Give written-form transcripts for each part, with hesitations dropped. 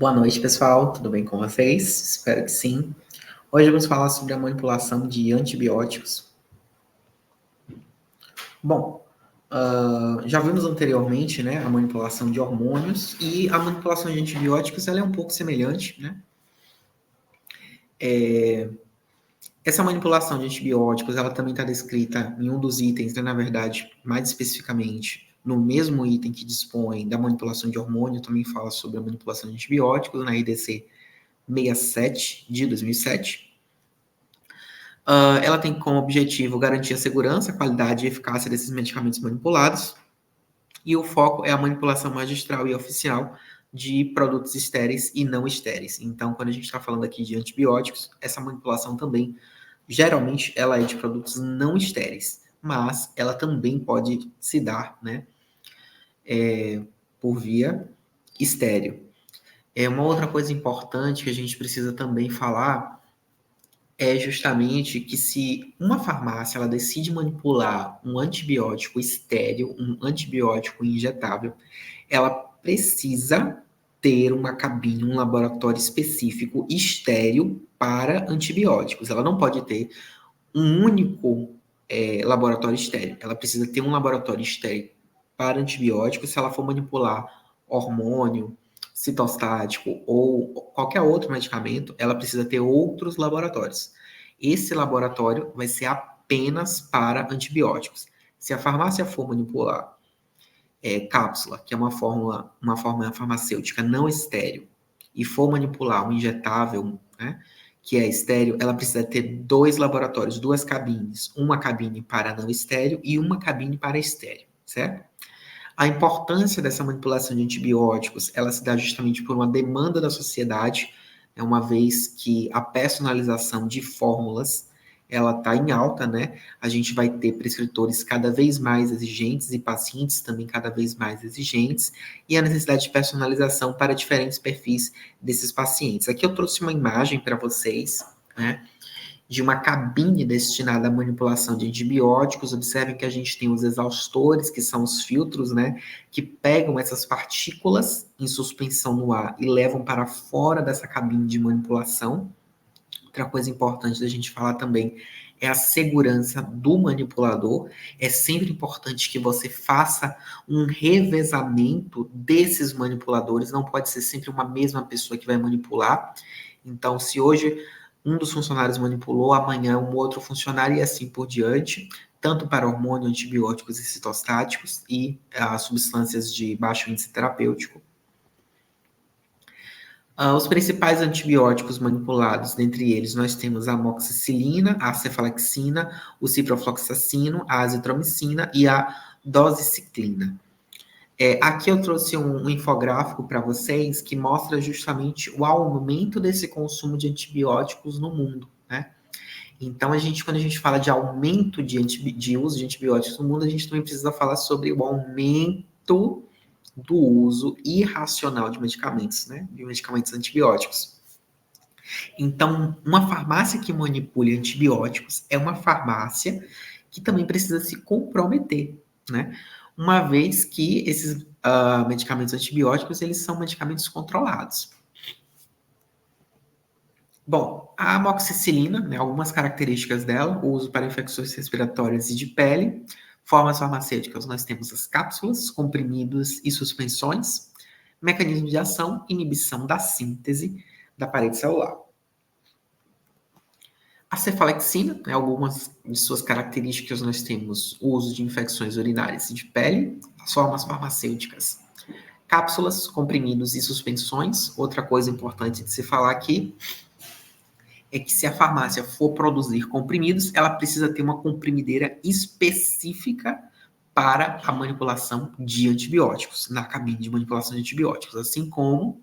Boa noite, pessoal. Tudo bem com vocês? Espero que sim. Hoje vamos falar sobre a manipulação de antibióticos. Bom, já vimos anteriormente, né, a manipulação de hormônios e a manipulação de antibióticos ela é um pouco semelhante, né? Essa manipulação de antibióticos ela também está descrita em um dos itens, né, na verdade, mais especificamente, no mesmo item que dispõe da manipulação de hormônio, também fala sobre a manipulação de antibióticos, na IDC 67 de 2007. Ela tem como objetivo garantir a segurança, a qualidade e eficácia desses medicamentos manipulados. E o foco é a manipulação magistral e oficial de produtos estéreis e não estéreis. Então, quando a gente está falando aqui de antibióticos, essa manipulação também, geralmente, ela é de produtos não estéreis, mas ela também pode se dar, né, por via estéreo. Uma outra coisa importante que a gente precisa também falar é justamente que se uma farmácia ela decide manipular um antibiótico estéril, um antibiótico injetável, ela precisa ter uma cabine, um laboratório específico estéril para antibióticos. Ela não pode ter um único laboratório estéril. Ela precisa ter um laboratório estéril para antibióticos se ela for manipular hormônio, citostático ou qualquer outro medicamento, ela precisa ter outros laboratórios. Esse laboratório vai ser apenas para antibióticos. Se a farmácia for manipular cápsula, que é uma fórmula farmacêutica não estéril, e for manipular um injetável, né, que é estéril, ela precisa ter dois laboratórios, duas cabines, uma cabine para não estéril e uma cabine para estéril, certo? A importância dessa manipulação de antibióticos, ela se dá justamente por uma demanda da sociedade, uma vez que a personalização de fórmulas, ela está em alta, né? A gente vai ter prescritores cada vez mais exigentes e pacientes também cada vez mais exigentes, e a necessidade de personalização para diferentes perfis desses pacientes. Aqui eu trouxe uma imagem para vocês, né? De uma cabine destinada à manipulação de antibióticos. Observem que a gente tem os exaustores, que são os filtros, né, que pegam essas partículas em suspensão no ar e levam para fora dessa cabine de manipulação. Outra coisa importante da gente falar também é a segurança do manipulador. É sempre importante que você faça um revezamento desses manipuladores, não pode ser sempre uma mesma pessoa que vai manipular. Então, se hoje um dos funcionários manipulou, amanhã um outro funcionário e assim por diante, tanto para hormônio, antibióticos e citostáticos e substâncias de baixo índice terapêutico. Os principais antibióticos manipulados, dentre eles, nós temos a amoxicilina, a cefalexina, o ciprofloxacino, a azitromicina e a dosiciclina. Aqui eu trouxe um infográfico para vocês que mostra justamente o aumento desse consumo de antibióticos no mundo, né? Então, quando a gente fala de aumento de uso de antibióticos no mundo, a gente também precisa falar sobre o aumento do uso irracional de medicamentos, né? De medicamentos antibióticos. Então, uma farmácia que manipule antibióticos é uma farmácia que também precisa se comprometer, né? Uma vez que esses medicamentos antibióticos, eles são medicamentos controlados. Bom, a amoxicilina, né, algumas características dela, o uso para infecções respiratórias e de pele. Formas farmacêuticas, nós temos as cápsulas, comprimidos e suspensões. Mecanismo de ação, inibição da síntese da parede celular. A cefalexina, né, algumas de suas características, nós temos o uso de infecções urinárias e de pele. As formas farmacêuticas, cápsulas, comprimidos e suspensões. Outra coisa importante de se falar aqui é que se a farmácia for produzir comprimidos, ela precisa ter uma comprimideira específica para a manipulação de antibióticos, na cabine de manipulação de antibióticos, assim como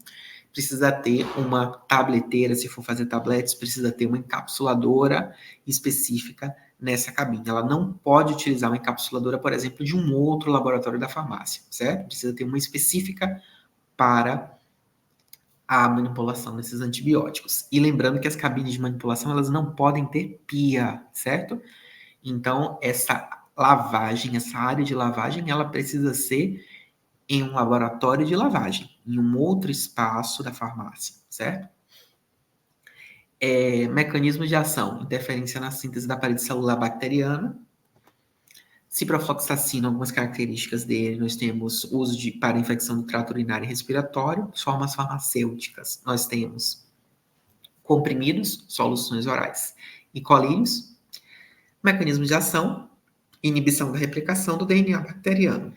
precisa ter uma tableteira, se for fazer tabletes, precisa ter uma encapsuladora específica nessa cabine. Ela não pode utilizar uma encapsuladora, por exemplo, de um outro laboratório da farmácia, certo? Precisa ter uma específica para a manipulação desses antibióticos. E lembrando que as cabines de manipulação, elas não podem ter pia, certo? Então, essa lavagem, essa área de lavagem, ela precisa ser em um laboratório de lavagem, em um outro espaço da farmácia, certo? Mecanismos de ação, interferência na síntese da parede celular bacteriana. Ciprofloxacina, algumas características dele, nós temos uso para infecção do trato urinário e respiratório. Formas farmacêuticas, nós temos comprimidos, soluções orais e colírios. Mecanismos de ação, inibição da replicação do DNA bacteriano.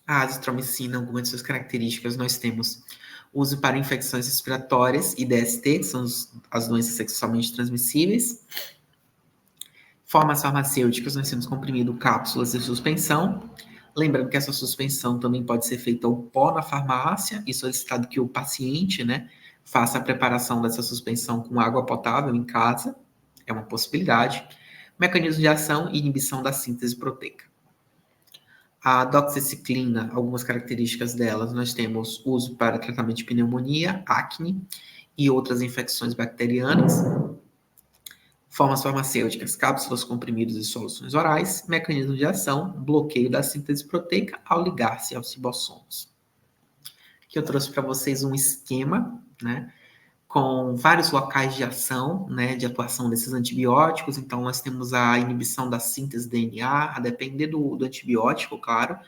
A azitromicina, algumas de suas características, nós temos uso para infecções respiratórias e DST, que são as doenças sexualmente transmissíveis. Formas farmacêuticas, nós temos comprimido, cápsulas e suspensão. Lembrando que essa suspensão também pode ser feita ao pó na farmácia e solicitado que o paciente, né, faça a preparação dessa suspensão com água potável em casa. É uma possibilidade. Mecanismo de ação e inibição da síntese proteica. A doxiciclina, algumas características delas, nós temos uso para tratamento de pneumonia, acne e outras infecções bacterianas. Formas farmacêuticas, cápsulas, comprimidos e soluções orais. Mecanismo de ação, bloqueio da síntese proteica ao ligar-se aos ribossomos. Aqui eu trouxe para vocês um esquema, né, com vários locais de ação, né, de atuação desses antibióticos. Então, nós temos a inibição da síntese DNA, a depender do antibiótico, claro.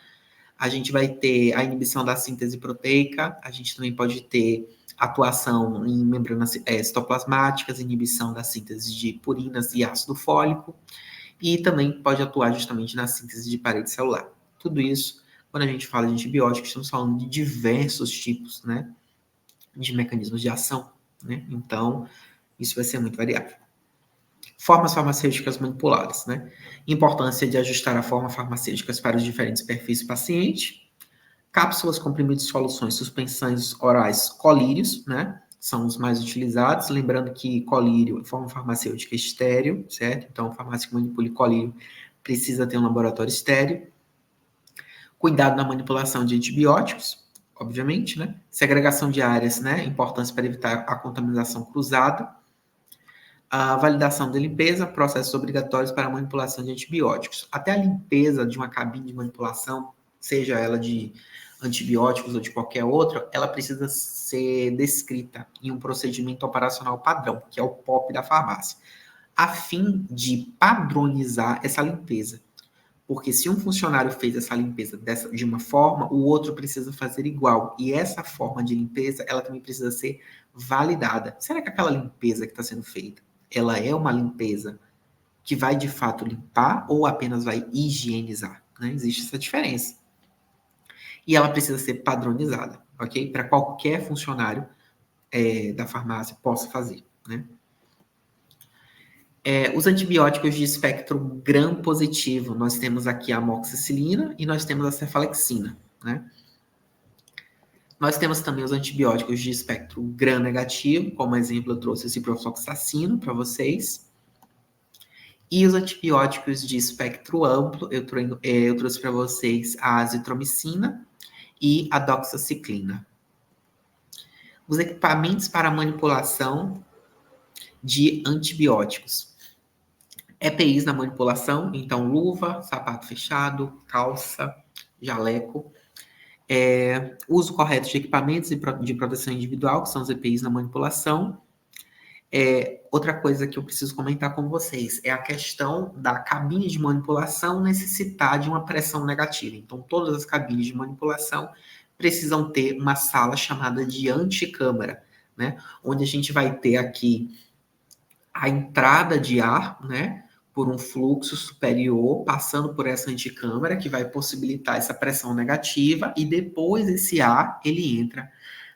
A gente vai ter a inibição da síntese proteica, a gente também pode ter atuação em membranas citoplasmáticas, inibição da síntese de purinas e ácido fólico, e também pode atuar justamente na síntese de parede celular. Tudo isso, quando a gente fala de antibióticos, estamos falando de diversos tipos, né, de mecanismos de ação, né? Então, isso vai ser muito variável. Formas farmacêuticas manipuladas, né? Importância de ajustar a forma farmacêutica para os diferentes perfis do paciente. Cápsulas, comprimidos, soluções, suspensões orais, colírios, né? São os mais utilizados. Lembrando que colírio é forma farmacêutica estéril, certo? Então, a farmácia que manipule colírio precisa ter um laboratório estéril. Cuidado na manipulação de antibióticos, obviamente, né? Segregação de áreas, né? Importância para evitar a contaminação cruzada. A validação da limpeza, processos obrigatórios para a manipulação de antibióticos. Até a limpeza de uma cabine de manipulação, seja ela de antibióticos ou de qualquer outra, ela precisa ser descrita em um procedimento operacional padrão, que é o POP da farmácia, a fim de padronizar essa limpeza. Porque se um funcionário fez essa limpeza de uma forma, o outro precisa fazer igual. E essa forma de limpeza, ela também precisa ser validada. Será que aquela limpeza que está sendo feita, ela é uma limpeza que vai de fato limpar ou apenas vai higienizar? Né? Existe essa diferença. E ela precisa ser padronizada, ok? Para qualquer funcionário da farmácia possa fazer, né? Os antibióticos de espectro gram-positivo, nós temos aqui a amoxicilina e nós temos a cefalexina, né? Nós temos também os antibióticos de espectro gram-negativo, como exemplo eu trouxe o ciprofloxacino para vocês. E os antibióticos de espectro amplo, eu trouxe para vocês a azitromicina e a doxiciclina. Os equipamentos para manipulação de antibióticos. EPIs na manipulação, então luva, sapato fechado, calça, jaleco. Uso correto de equipamentos de proteção individual, que são os EPIs na manipulação. Outra coisa que eu preciso comentar com vocês é a questão da cabine de manipulação necessitar de uma pressão negativa. Então, todas as cabines de manipulação precisam ter uma sala chamada de anticâmara, né? Onde a gente vai ter aqui a entrada de ar, né? Por um fluxo superior, passando por essa anticâmara, que vai possibilitar essa pressão negativa, e depois esse ar, ele entra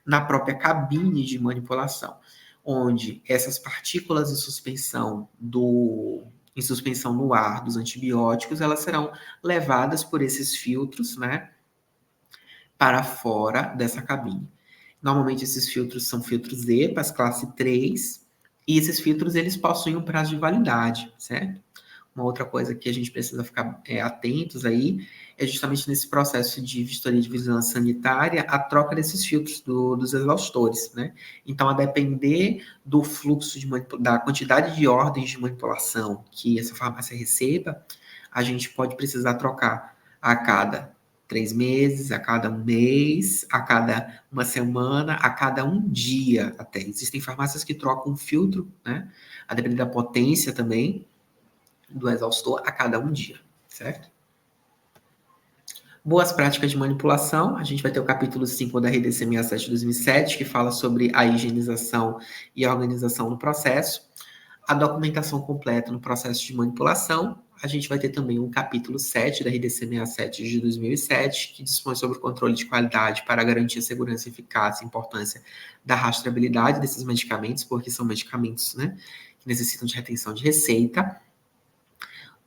na própria cabine de manipulação, onde essas partículas de suspensão em suspensão no ar dos antibióticos, elas serão levadas por esses filtros, né, para fora dessa cabine. Normalmente esses filtros são filtros EPAs, classe 3, e esses filtros eles possuem um prazo de validade, certo? Uma outra coisa que a gente precisa ficar atentos aí é justamente nesse processo de vistoria de vigilância sanitária, a troca desses filtros dos exaustores, né? Então, a depender do fluxo da quantidade de ordens de manipulação que essa farmácia receba, a gente pode precisar trocar a cada 3 meses, a cada um mês, a cada uma semana, a cada um dia até. Existem farmácias que trocam o filtro, né? A depender da potência também do exaustor a cada um dia, certo? Boas práticas de manipulação. A gente vai ter o capítulo 5 da RDC 67 de 2007, que fala sobre a higienização e a organização no processo. A documentação completa no processo de manipulação. A gente vai ter também o capítulo 7 da RDC 67 de 2007, que dispõe sobre o controle de qualidade para garantir a segurança, eficácia e importância da rastreabilidade desses medicamentos, porque são medicamentos, né, que necessitam de retenção de receita.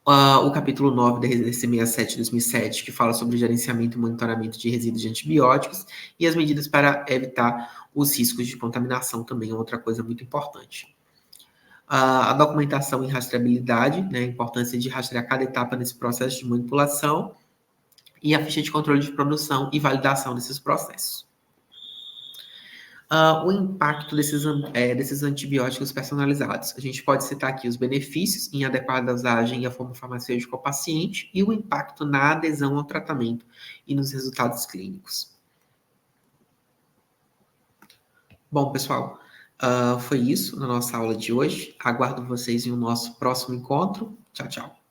O capítulo 9 da RDC 67 de 2007, que fala sobre gerenciamento e monitoramento de resíduos de antibióticos e as medidas para evitar os riscos de contaminação também é outra coisa muito importante. A documentação e rastreabilidade, né, a importância de rastrear cada etapa nesse processo de manipulação e a ficha de controle de produção e validação desses processos. O impacto desses antibióticos personalizados. A gente pode citar aqui os benefícios em adequada dosagem e a forma farmacêutica ao paciente e o impacto na adesão ao tratamento e nos resultados clínicos. Bom, pessoal, foi isso na nossa aula de hoje. Aguardo vocês em um nosso próximo encontro. Tchau, tchau.